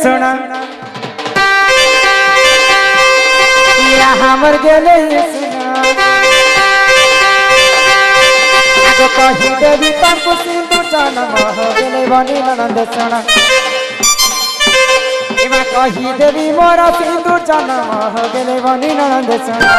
सुना हमर गेले सुना आगो कही देवी तांको सिंदूर जन्म हो गेले बनी ननद सुना एमा कही देवी मोरा सिंदूर जन्म हो गेले बनी ननद सुना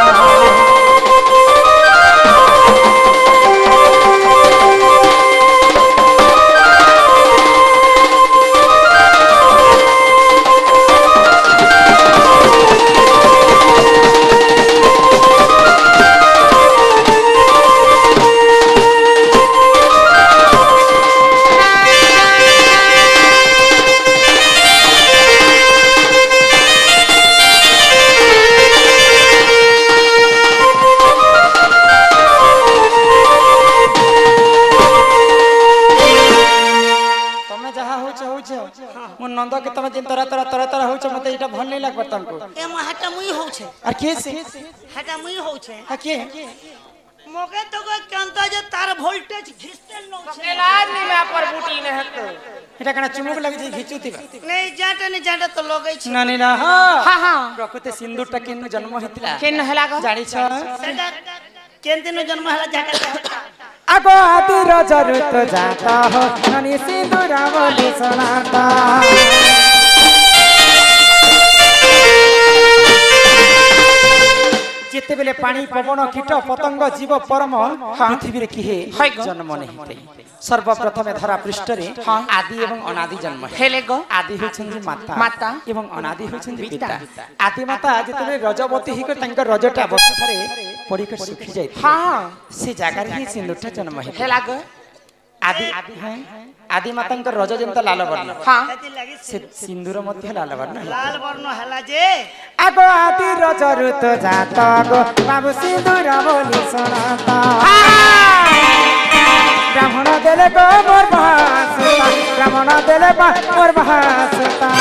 नंद के तमे जिन तरह तरह तरह तरह होछ मते इटा भल नहीं लागबा तमको ए म हटा मुई होछे और के से हटा मुई होछे आ के मोके तो को कांता जे तार वोल्टेज घिसते न छे इलाज नहीं मैं पर बूटी ने हतो इटा कना चुमुक लग जे घिचुतिबा नहीं जाटा तो लगै छ नानी ना हां हां प्रकृति सिंदूर टा केन जन्म हितला केन हला ग जानि छ सेटा केन दिन जन्म हला जाटा आगो आदि रजरुत जाता हो नानी सिंदूर बोली सुनाता जेते बेले पानी पवन कीट पतंग जीव परम पृथ्वी रे किहे जन्म नहीं सर्वप्रथम धरा पृष्ठ रे आदि एवं अनादि जन्म हेले गो आदि होछन जी माता माता एवं अनादि होछन जी पिता आदि माता जेते रजवती ही कर तंकर रजटा बसरे पड़ी कर सुखी जाय हां से जागा रे सिंदूरटा जन्म हेला गो आदि हैं आदि मातांकर रज जंत लाल वर्ण हां से सिंदूर मध्य लाल वर्ण हला जे आगो आदि रज ऋतु जाता गो बाबू सिंदूर बोली सुनाता ब्राह्मण देले गो मोर भासुता ब्राह्मण देले मोर भासुता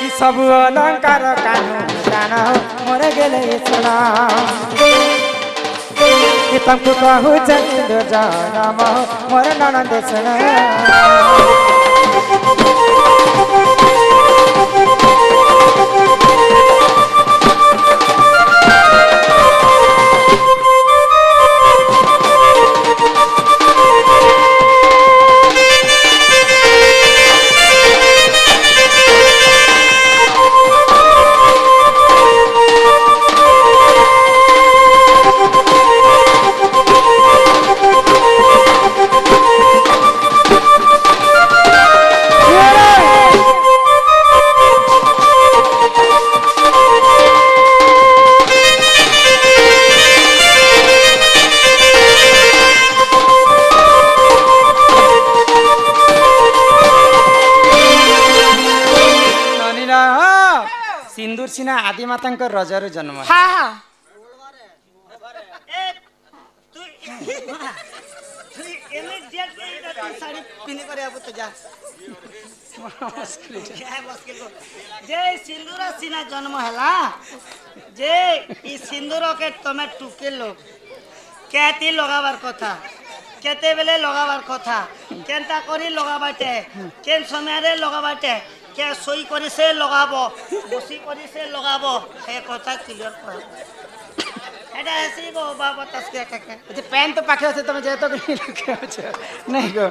ई सब अलंकार कानू जाना मोर गेले सुना तुमको कहू चंद जानम मोर ननद सुना सिंदूर सिना आदि माता रजर जन्म हां हां ए तू इमीडिएट तू साड़ी पिनी करे अब तो जा मुश्किल जे सिंदूर सिना जन्म हला जे ई सिंदूर के तमे टुके लो केती लगाबार कथा केते बेले लगाबार कथा केनता करी लगाबाटे केन समय रे लगाबाटे के सोई करी से लगाबो बसी करी से लगाबो हे कथा क्लियर कर एटा ऐसे गो बाबा तस्के के जे पेन तो पाखे আছে তুমি যেতো কি লিখে আছে নাই গো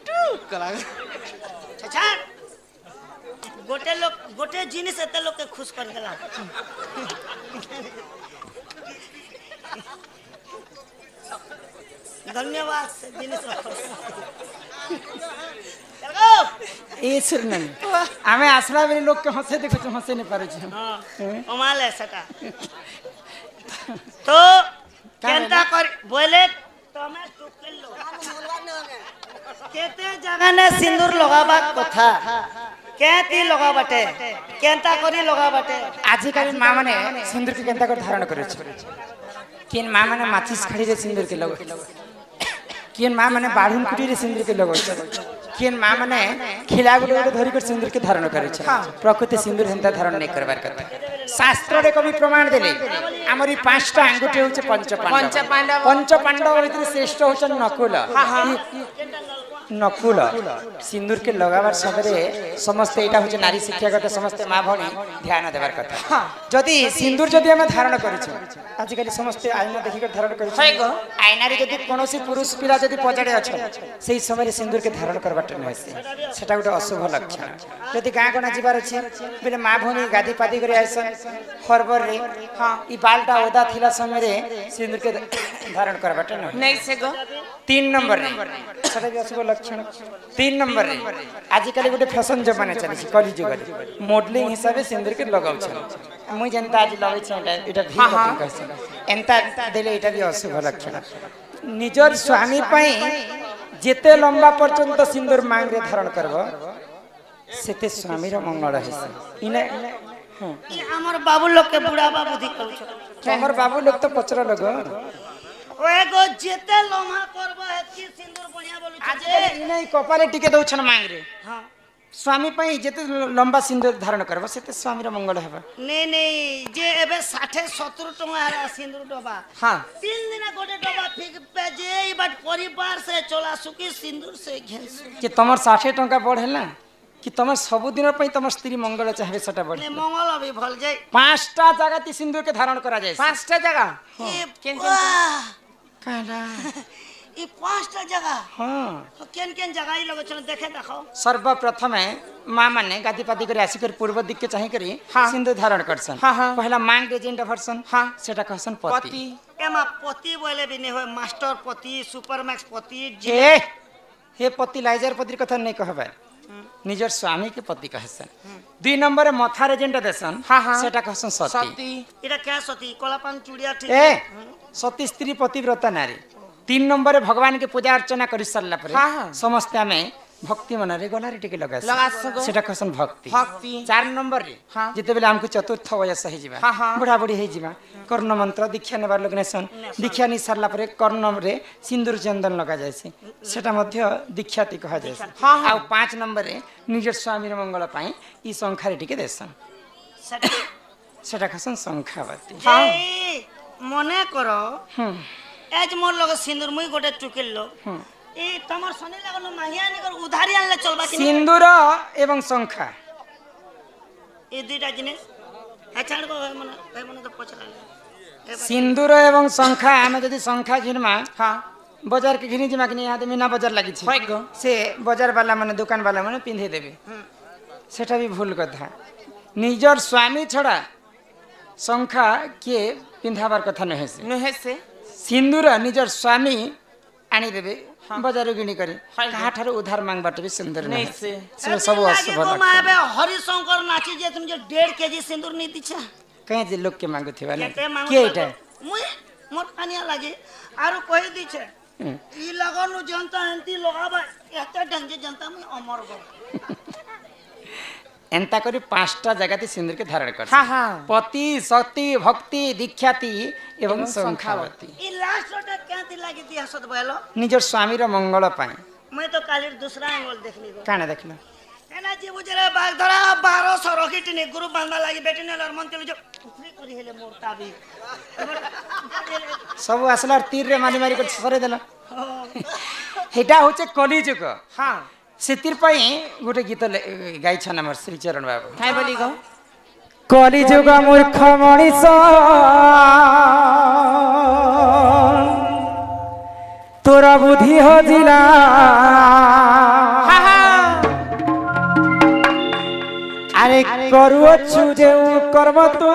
टू कला अच्छा गोटे जिनिस एते लोग के खुश कर देला धन्यवाद से जिनिस रखो चलो ए सुरनन आमे आसला बेले लोग के हंसे देखो हंसे नहीं पारे छ हां कमाल है सटा तो केनता कर बोले तमे टुकल लो केते जगह ने सिंदूर लगाबा कथा केती लगाबाटे केनता करी लगाबाटे आजिकाली मां माने सिंदूर के केनता कर धारण करे छ केन मां माने माचिस खड़ी रे सिंदूर के लगो केन मां माने बाढ़ुन कुटी रे सिंदूर के लगो किन माँ माने खिला गुटे धरिक सिंदूर के धारण करे प्रकृति सिंदूर हेन्ता धारण नहीं करबार कथा शास्त्र रे कवि प्रमाण देले हमरी पांचटा अंगुठी होचे पंच पांडव भीतर श्रेष्ठ होचे नकुल नकुल सिंदूर के लगाबार समय समस्त एटा होचे नारी शिक्षा करते समस्त माँ भणी ध्यान देबार कथा जदि सिंदूर जदि हम धारण करिछु आजिकल समस्त आईना देखि कर धारण करिछु आईना रे जदि कोनोसी पुरुष पिला जदि पजड़े अछि सेही समय सिंदूर के धारण करबाट नै होसे सेटा गोटे अशुभ लक्षण जदि गाँ गणा जीवार अछि बेले माँ भणी गादी पादी करे आइसन हरबर रे ई बालटा ओदा थिला समय रे सिंदूर के धारण करबाट नै से गो 3 नंबर रे सेटा भी अशुभ लक्षण 3 नंबर रे आजिकल गोटे फैशन जमाना चली कली जुग रे मॉडलिंग हिसाब से सिंदूर के लगाउ छ मुई जनता आज लगै छ एटा भी कहछ एंता देले एटा भी अशुभ लक्षण निजर स्वामी पई जेते लंबा पर्यंत सिंदूर मांग रे धारण करबो सेते स्वामी रो मंगल हेसे इने ई हमर बाबू लोग के बुढ़ा बाबू बुद्धि करू छ हमर बाबू लोग तो पचरा लगो ओए गो जेते लम्हा करबो हेती सिंदूर बढ़िया बोलू छ जे इने कपाले टिके दउ छन मांग रे हां स्वामी पई जेते लंबा सिंदूर धारण करबो सेते स्वामी रो मंगल हेबा नहीं जे एबे 60 70 टका हरा सिंदूर डबा हां 3 दिन गोटे डबा फिक पे जे ई बात परिवार से चला सुकी सिंदूर से घेस कि तमर 60 टका बढ़ेला कि तमर सब दिन पई तमर स्त्री मंगल चाहे सेटा बढ़े ने मंगल अभी भल जाय पांचटा जगह ती सिंदूर के धारण करा जाय पांचटा जगह काला ई पांचटा जगह हां तो केन जगह ई लगो चल देखे देखो सर्वप्रथम माँ माने गादी पादी करे आसी कर पूर्व दिख के चाहे करी सिंदूर धारण करसन पहला मांग रे जेंटा भरसन सेटा कहसन पति एमा पति बोले भी नहीं होय मास्टर पति सुपर मैक्स पति ए हे पति लाइजर पति कथा नहीं कहबे निजर स्वामी के पति कहसन 2 नंबर मथा रे जेंटा देसन सेटा कहसन सती इटा क्या सती कोलापन चूड़िया ठीक ए सती स्त्री पतिव्रता नारी 3 नंबर भगवान के पूजा अर्चना करि सरला परे समस्त में भक्ति मन रे गला रे टिके लगा सेटा कहसन भक्ति 4 नंबर रे जते बेले हमको चतुर्थ वयस हे जिबा बुढ़ा बुढ़ी हे जिबा कर्ण मंत्र दीक्षा नेबार लोग नेसन दीक्षा नि सरला परे कर्ण रे सिंदूर चंदन लगा जायसे सेटा मध्य दीक्षाति कहा जायसे आ 5 नंबर रे निज स्वामी रे मंगल पाई ई संख्या रे टिके देसन सेटा कहसन संख्यावती मने करो एज मोर लगे सिंदूर मुई गोटे टुकेल लो ए तमर सने लागलो माहिया निकर उधारी आनले चलबा कि सिंदूर एवं संख्या ए दुईटा जिनिस अच्छा को मन तो पछला सिंदूर एवं संख्या हम जदी संख्या घिनमा बाजार के घिनी जिमा कि यहाँ मीना बाजार लगी से बाजार वाला माने दुकान वाला माने पिंधे देबे सेटा भी भूल कथा निजर स्वामी छड़ा संख्या के पिंधाबार कथा नहे से सिंदूर निजर स्वामी आनी देबे बाजार गिनी करे कहा ठारो उधार मांग बाटे भी सिंदूर नहीं से सब अशुभ माबे हरिशंकर नाची जे तुम जे 1.5 केजी सिंदूर नहीं दिछा कहे जे लोग के मांगो थिबा ने के एटा मुई मोर कानिया लागे आरो कहि दिछे ई लगनु जनता एंती लगाबा एते ढंग जनता में अमर गो एंता करी 5टा जगह ती सिंदूर के धारण कर पति सती भक्ति दीक्षाति एवं संख्यावती ई लास्ट रोटा क्यांती लागी दी हसत बोलो निजर स्वामी रो मंगल पाए मैं तो काली दूसरा एंगल देखली गो काने देखला एना जी बुजरे बाग धरा 1200 रॉकेट ने गुरु बांधा लागी बेटी ने लर मन जो उफरी करी हेले मोरता भी सब असलर तीर रे मारी मारी कर सरे देला हेटा होचे कलिजुग हां सेतिर पई गोटे गीत गाई छन हमर श्री चरण बाबू काय बोली गो कलिजुग मूर्ख मनिष तोरा बुद्धि हजिला अरे करुअछु जे कर्म तू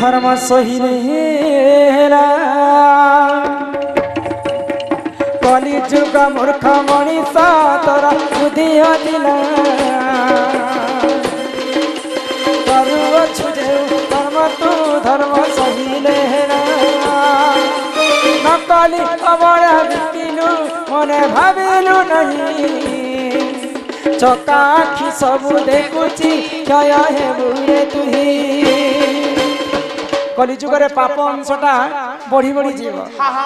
धर्म सही हेला कलिजुग मूर्ख मनिष तोरा बुद्धि हजिला करुअछु जे कर्म तू धर्म सही हेला नकली अबड़ा बिकिलु मने भाबिलु नहीं चका आखि सब देखुची क्षय हेबु रे तुही कलिजुग रे पाप अंशटा बढ़ी बढ़ी जीव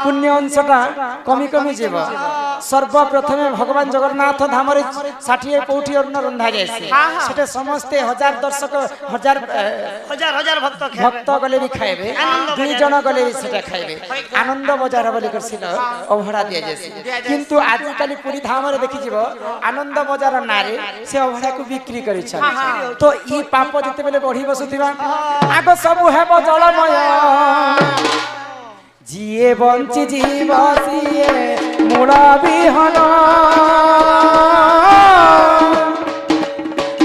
पुण्य अंशटा कमी कमी जीव सर्वप्रथमे भगवान जगन्नाथ धाम 60 पौठी अन्न रंधा जाए समस्ते हजार दर्शक हजार हजार हजार भक्त भक्त गले भी खाइबे 2 जन गले भी सेटा खाइबे आनंद बजार बोली करसिल अभड़ा दिया जाए किंतु आज काली पूरी धाम रे देखि जीव आनंद बजार नारे से अभड़ा को बिक्री करि छ तो ई पाप जते बेले बढ़ी बसुथिबा आगो सब हेबो जलमय जिए बंची जीव सिए मूल विहन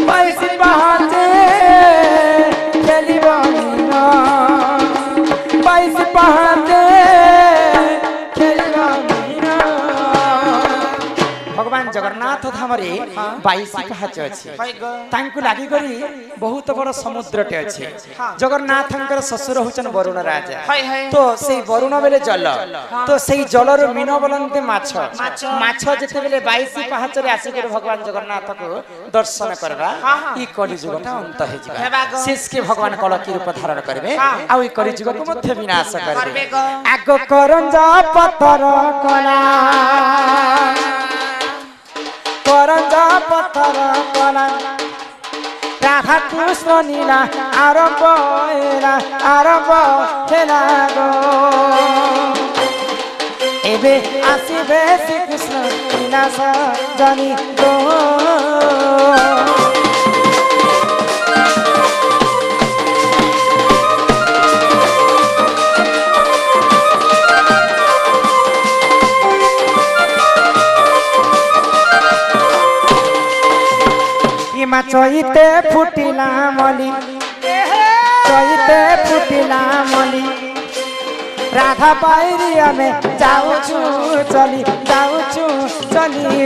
पैसी पहाचे खेलिबा मीना पैसी पहाचे खेलिबा मीना भगवान जगन्नाथ धाम रे 22 पाहाच अछि तांकु लागि करी बहुत बड़ समुद्रटे अछि जगन्नाथंकर ससुर होचन वरुण राजा तो सेई वरुण बेले जल तो सेई जलर मीन बोलंते माछ माछ जेते बेले 22 पाहाच रे आसी कर भगवान जगन्नाथ को दर्शन करबा ई कलि जुगटा अंत हे जिबा शेष के भगवान कल की रूप धारण करबे आ ई कलि जुग को मध्य विनाश करबे आगो करंजा पत्थर कला करंजा पत्थर कला राधा कृष्ण नीला आरंभ हेला गो एबे आसीबे श्री कृष्ण नीला जानी गो चैते फुटिला मली चैते फुटिला मली राधा पायरिया में जाऊछु चली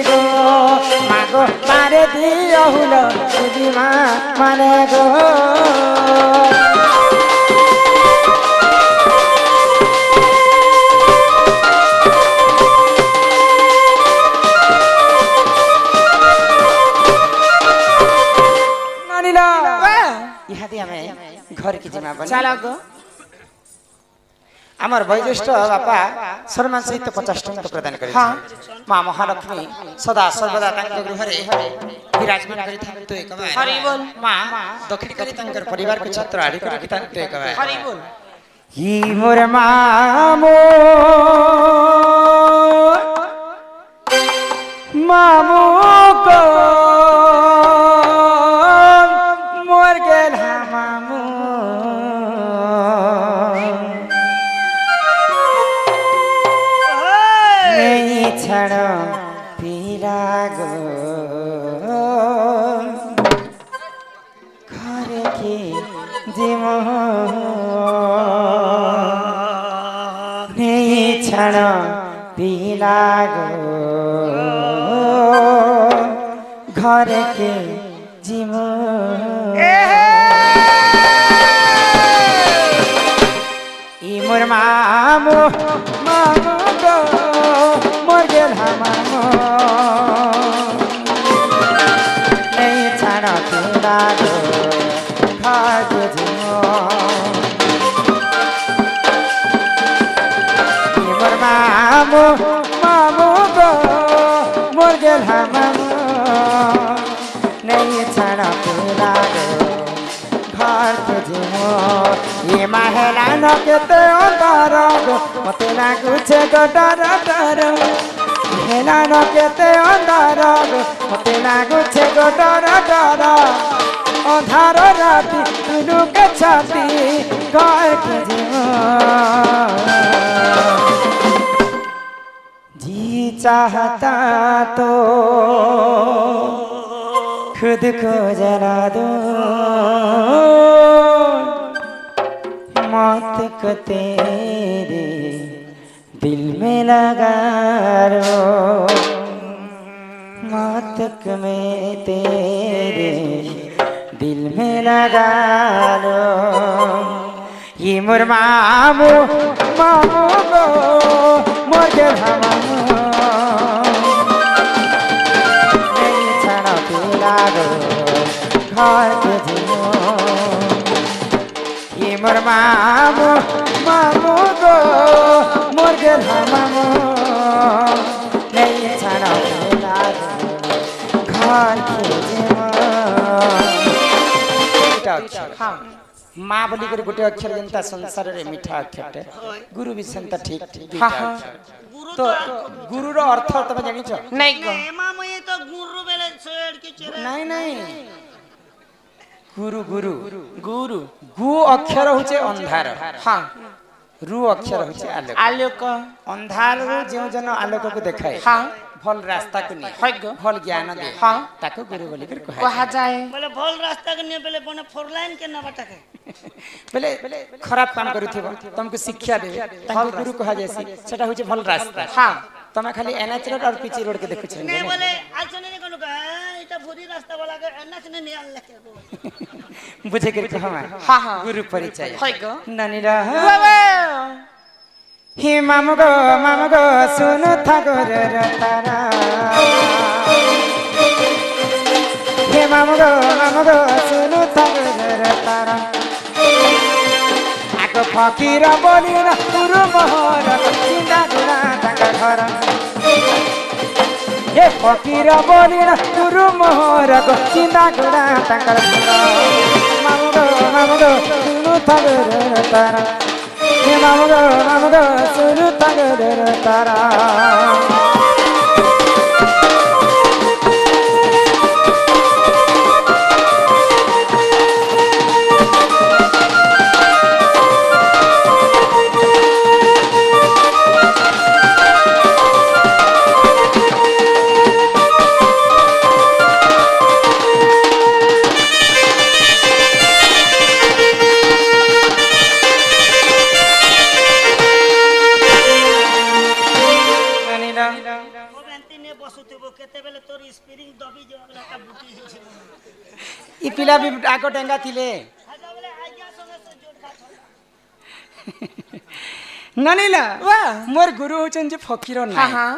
गो मागो मारे दियो हुलो तुझी माने गो घर की जिमा आमर वैज्येष्ठ बापा सम्मान सहित 50 टंका प्रदान करे मां महालक्ष्मी सदा सर्वदा तांकर गृह रे विराजमान करि थांतो एक बार हरि बोल मां दक्षिण करि तांकर परिवार के छत्र आड़ी करि थांतो एक बार हरि बोल ही मोर मामो मामो को मोर गेल मामो छड़ो पीला गो घर के जिमो नहीं छड़ो पीला गो घर के जिमो ई मोर मामो मामो गो मोर गेल मामो नहीं छाड़ा पीला गो घर के जिमो ई मोर मामो मामो गो मोर गेल मामो नहीं छाड़ा पीला गो घर के जिमो ये महला न केते अंधार गो मते ना कुछ गो डर डर हेला न केते अंधार गो मते ना कुछ गो डर डर अंधार राती तुनु के छाती घर के जिमो जी चाहता तो खुद को जला दो मौत को तेरे दिल में लगा रो मौत को मैं तेरे दिल में लगा लो ये मोर मामो मामो गो मोर गेल मामो नहीं छाड़ा पीला गो घर के जिमो ये मोर मामो मामो गो माँ बोली कर गोटे अक्षर जनता संसार रे मीठा अक्षर गुरु भी सेंता ठीक दुईटा अक्षर तो गुरु रो अर्थ तमे जानि छ नहीं को एमा मये तो गुरु बेले छेड़ के चेरे नहीं नहीं गुरु गुरु गुरु गु अक्षर होचे अंधार हाँ रु अक्षर होचे आलोक आलोक अंधार रो जेउ जन आलोक को देखाए हाँ भल रास्ता को नहीं है गो भल ज्ञान दे हाँ ताको गुरु बोली कर कहा जाए बोले भल रास्ता के नहीं बेले बने फोर लाइन के ना बटा के बेले खराब काम करूथिबो तुमको शिक्षा देबे ताको गुरु कहा जैसी सेटा होचे भल रास्ता हाँ तमे खाली एनएच रोड और पीची रोड के देखु छ नहीं बोले आलचने ने कोन का इटा भूरी रास्ता वाला के एनएच ने नहीं आल लेके बुझे कर कहा हाँ हाँ गुरु परिचय है गो नानी रा हे मामू गो सुनो ठाकुर तारा हे मामू गो सुनो ठाकुर तारा आको फकीर बोली न गुरु मोहर चिंता गुना ताका घर हे फकीर बोली न गुरु मोहर चिंता गुना ताका घर मामू गो सुनो ठाकुर तारा हे मामू गो सुनो ठाकुर तारा ई पिला भी आको टेंगा थिले ननीला मोर गुरु होचन जे फकीर ना हाँ हाँ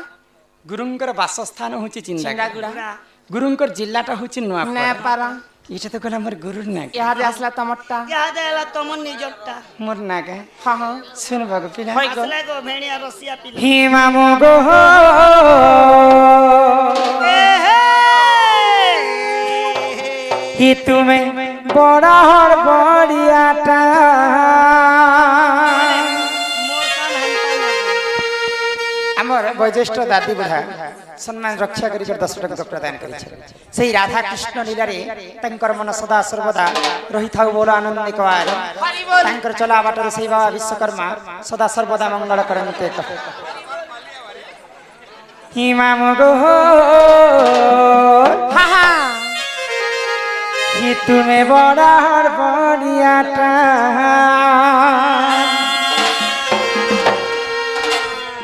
गुरुंकर वासस्थान होची चिंडागुड़ा चिंडागुड़ा गुरुंकर जिल्लाटा होची नया नुआपाड़ा पारा इटा तो गला मोर गुरु ना यहाँ दे असला तमट्टा याद आला तमन निजटा मोर ना के हाँ हाँ सुन बागो पिला है गो असला गो भेड़िया रसिया पिला ही मामू गो ही तुम्हें बड़ा और बड़ियाटा आमर वैज्येष्ठ दादी बुढ़ा सम्मान रक्षा करी 10 टका प्रदान करी से राधा कृष्ण लीला रे तंकर मन सदा सर्वदा रही थाउ बोलो आनंद निकवार तंकर चला बाटर से बाबा विश्वकर्मा सदा सर्वदा मंगल करन्ते ही मामू गो हाँ हाँ कि तुम्हें बड़ा और बड़ियाटा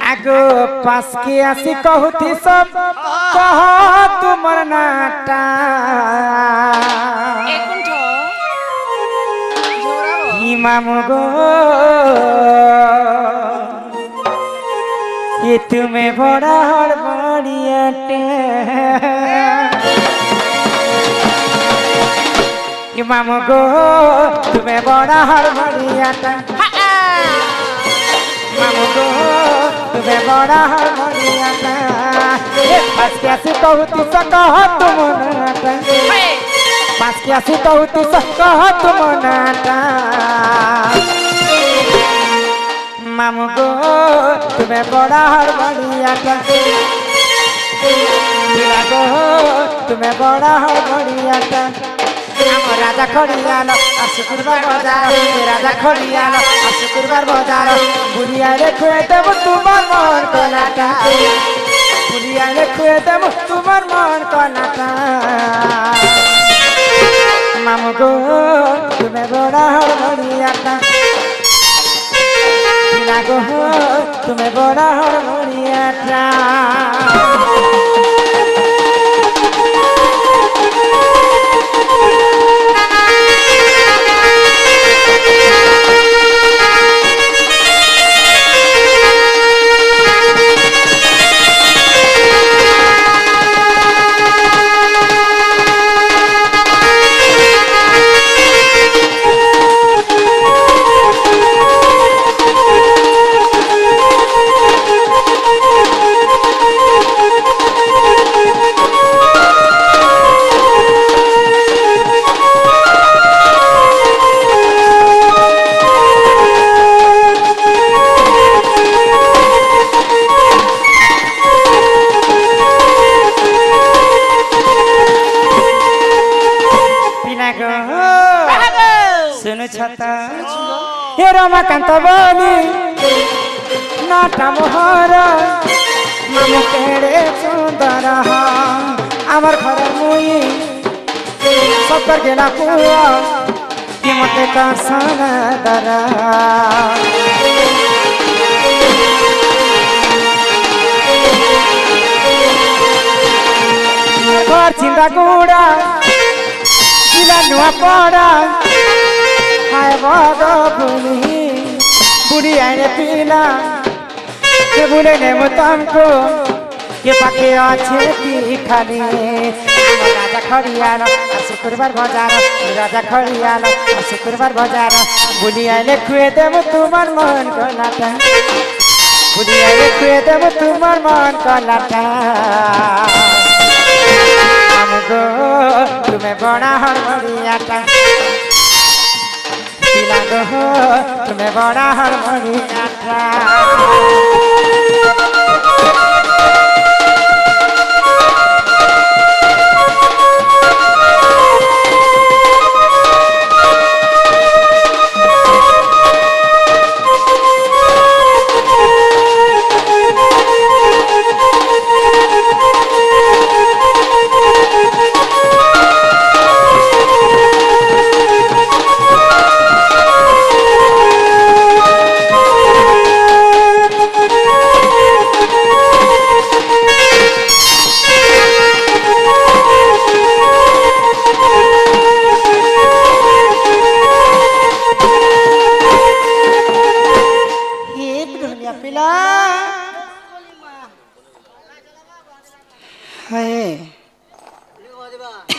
आगो पास के आसी कहूती सब कह तुमर नाटा एक मिनट जोरा ही मामू गो कि तुम्हें बड़ा और बड़ियाटा कि मामू गो तुम्हें बड़ा और बड़ियाटा मामू गो तुम्हें बड़ा और बड़ियाटा बस कैसे कहूती सा कह तुम नाटा बस कैसे कहूती सा कह तुम नाटा मामू गो तुम्हें बड़ा और बड़ियाटा गो तुम्हें बड़ा और बड़ियाटा राजा खड़ियाल शुक्रवार बाजार राजा खड़ियाल शुक्रवार बाजार बुढ़िया रे खुए देव तुम्हार मन कलाटा बुढ़िया रे खुए देव तुम्हार मन कलाटा मामू गो तुम्हें बड़ा और बड़ियाटा गो तुम्हें बड़ा और बड़ियाटा हे रमाकांत बोली नाटा मोहर मामु केड़े सुंदर आमर घर मुई सबर गेला पुआ कि मते कसन दरा घर चिंता गुड़ा जिला नुआ पड़ा हाय बड़ बुनी बुढ़ी आने पीला के बुले ने मुतमको के पाके अच्छे की खाली राजा खड़ियाल शुक्रवार बाजार राजा खड़ियाल शुक्रवार बाजार बुली आने खुए देव तुम्हार मन को लाटा बुली आने खुए देव तुम्हार मन को लाटा हमको तुम्हें बड़ा हड़बड़ियाटा पिला दो तुम्हें बड़ा हड़बड़ियाटा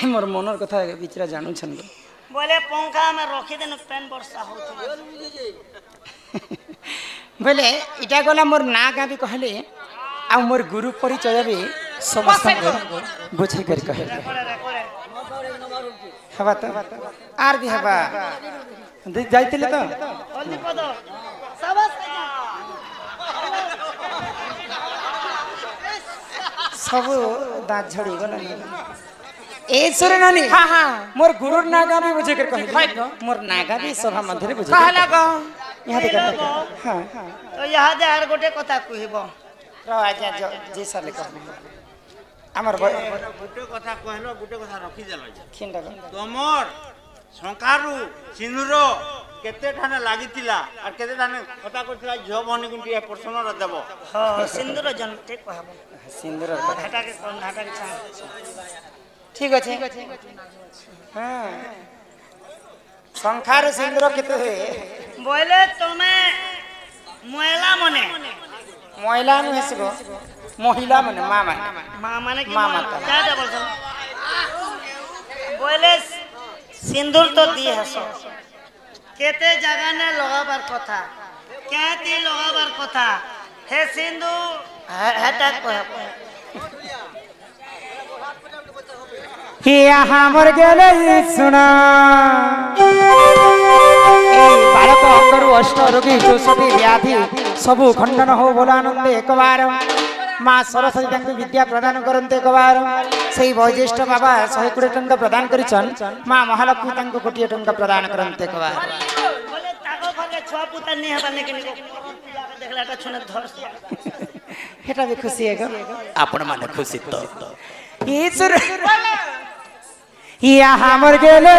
मोर मनर कथा बिचरा जानू छन बोले पंखा में रखी देन पेन वर्षा होत बोले इटा गला मोर ना का भी कहले आ मोर गुरु परिचय भी समस्त बुझे कर कहले हवा त आर भी हवा जाइतिले तो हल्दी पद सबस सब दांत झड़ी गला ए सुरे नानी हां हां मोर गुरु नागा भी बुझे कर कहले मोर नागा भी सभा मध्य रे बुझे कहला ग यहां देख हां तो यहां दे आर गोटे कथा कहबो राजा जे साले कहले हमर गुटे कथा कहलो गुटे कथा रखी देलो खिंडा तमर संकारु सिंदूर केते ठाने लागितिला और केते ठाने कथा करथिला झियो बहनी गुंटी ए प्रश्न र देबो हां सिंदूर जन ठीक कहबो सिंदूर घाटा के कोन घाटा के छा ठीक अछि हां संखार सिंदूर केते हे बोले तुमे महिला मने महिला नु हेसबो महिला मने मामा माने की मामा क्या डबल बोले सिंदूर तो दी हसो केते जगह ने लगाबार कथा केती लगाबार कथा हे सिंदूर हटा कहबो हमर गेले सुना बालक अंगरु अष्ट रोगी 64 व्याधि सबु खंडन हो बोलानंद एक बार माँ सरस्वती तांको विद्या प्रदान करते एक बार सही वैज्येष्ठ बाबा 120 टंका प्रदान करिछन माँ महालक्ष्मी तांको 1 टंका प्रदान करते एक बार बोले ताको फले छुआ पुता नहीं हता ने देखलाटा छुने धर हेटा भी खुशी है ग आपण माने खुशी तो ईश्वर या हमर गेले